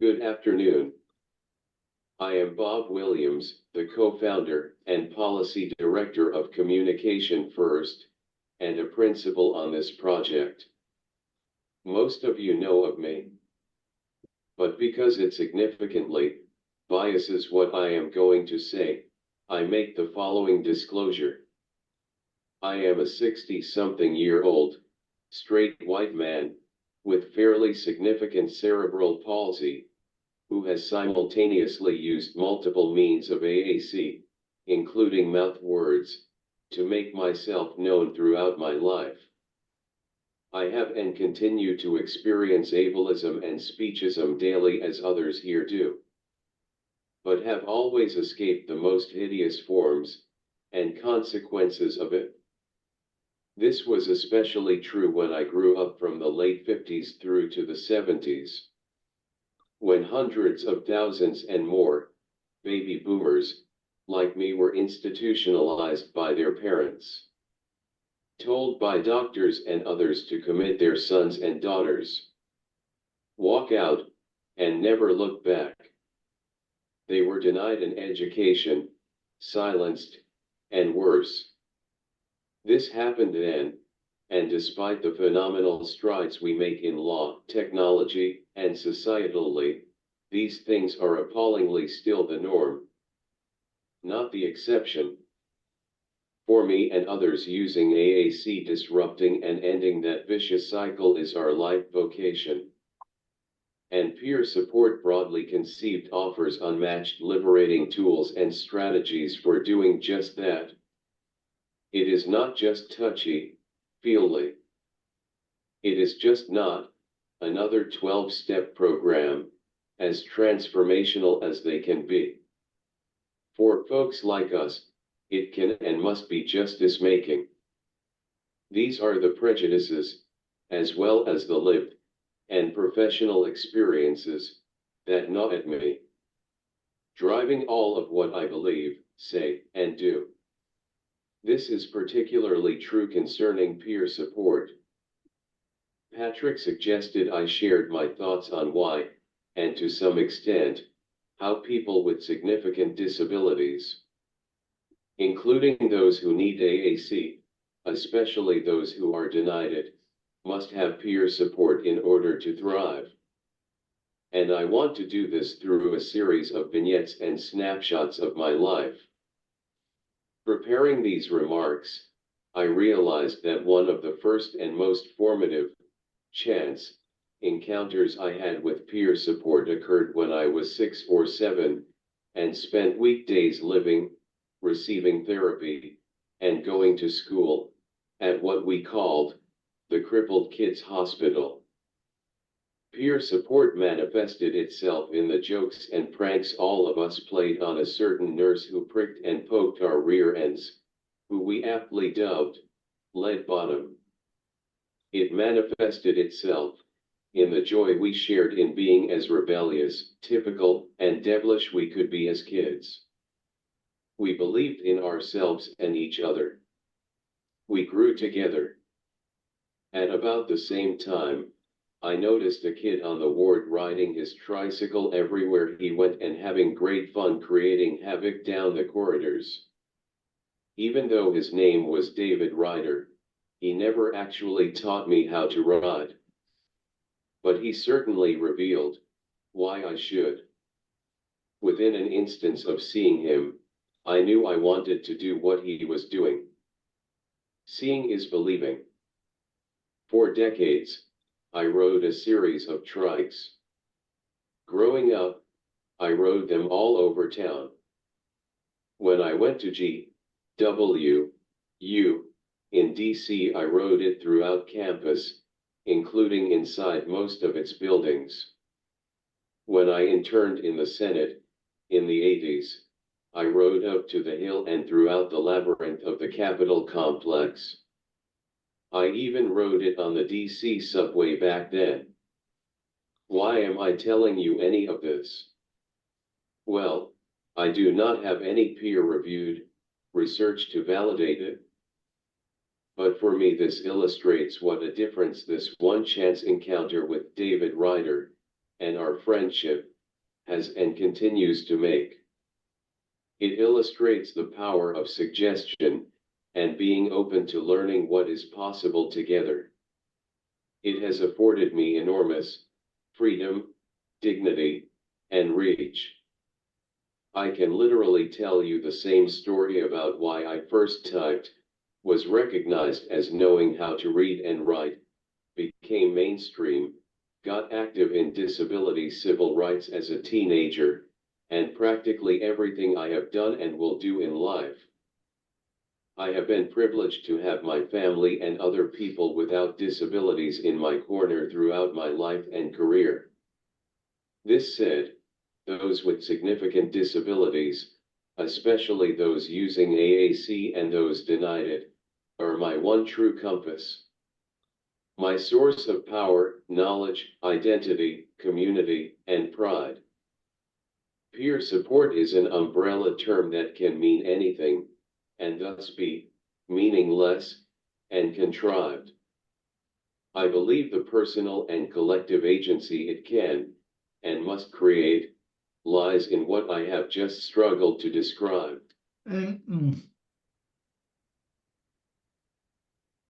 Good afternoon. I am Bob Williams, the co-founder and policy director of Communication First, and a principal on this project. Most of you know of me, but because it significantly biases what I am going to say, I make the following disclosure. I am a 60-something-year-old, straight white man, with fairly significant cerebral palsy, who has simultaneously used multiple means of AAC, including mouth words, to make myself known throughout my life. I have and continue to experience ableism and speechism daily as others here do, but have always escaped the most hideous forms and consequences of it. This was especially true when I grew up from the late 50s through to the 70s, when hundreds of thousands and more baby boomers, like me, were institutionalized by their parents, told by doctors and others to commit their sons and daughters, walk out, and never look back. They were denied an education, silenced, and worse. This happened then, and despite the phenomenal strides we make in law, technology, and societally, these things are appallingly still the norm, not the exception. For me and others using AAC, disrupting and ending that vicious cycle is our life vocation. And peer support, broadly conceived, offers unmatched liberating tools and strategies for doing just that. It is not just touchy-feely. It is just not another 12-step program, as transformational as they can be. For folks like us, it can and must be justice-making. These are the prejudices, as well as the lived and professional experiences, that gnaw at me, driving all of what I believe, say, and do. This is particularly true concerning peer support. Patrick suggested I shared my thoughts on why, and to some extent, how people with significant disabilities, including those who need AAC, especially those who are denied it, must have peer support in order to thrive. And I want to do this through a series of vignettes and snapshots of my life. Preparing these remarks, I realized that one of the first and most formative chance encounters I had with peer support occurred when I was 6 or 7, and spent weekdays living, receiving therapy, and going to school, at what we called the Crippled Kids Hospital. Peer support manifested itself in the jokes and pranks all of us played on a certain nurse who pricked and poked our rear ends, who we aptly dubbed lead bottom. It manifested itself in the joy we shared in being as rebellious, typical, and devilish we could be as kids. We believed in ourselves and each other. We grew together. At about the same time, I noticed a kid on the ward riding his tricycle everywhere he went and having great fun creating havoc down the corridors. Even though his name was David Ryder, he never actually taught me how to ride. But he certainly revealed why I should. Within an instance of seeing him, I knew I wanted to do what he was doing. Seeing is believing. For decades, I rode a series of trikes. Growing up, I rode them all over town. When I went to GWU in DC, I rode it throughout campus, including inside most of its buildings. When I interned in the Senate, in the 80s, I rode up to the Hill and throughout the labyrinth of the Capitol complex. I even rode it on the DC subway back then. Why am I telling you any of this? Well, I do not have any peer-reviewed research to validate it. But for me, this illustrates what a difference this one chance encounter with David Ryder and our friendship has and continues to make. It illustrates the power of suggestion and being open to learning what is possible together. It has afforded me enormous freedom, dignity, and reach. I can literally tell you the same story about why I first typed, was recognized as knowing how to read and write, became mainstream, got active in disability civil rights as a teenager, and practically everything I have done and will do in life. I have been privileged to have my family and other people without disabilities in my corner throughout my life and career. This said, those with significant disabilities, especially those using AAC and those denied it, are my one true compass. My source of power, knowledge, identity, community, and pride. Peer support is an umbrella term that can mean anything, and thus be meaningless and contrived. I believe the personal and collective agency it can and must create lies in what I have just struggled to describe. And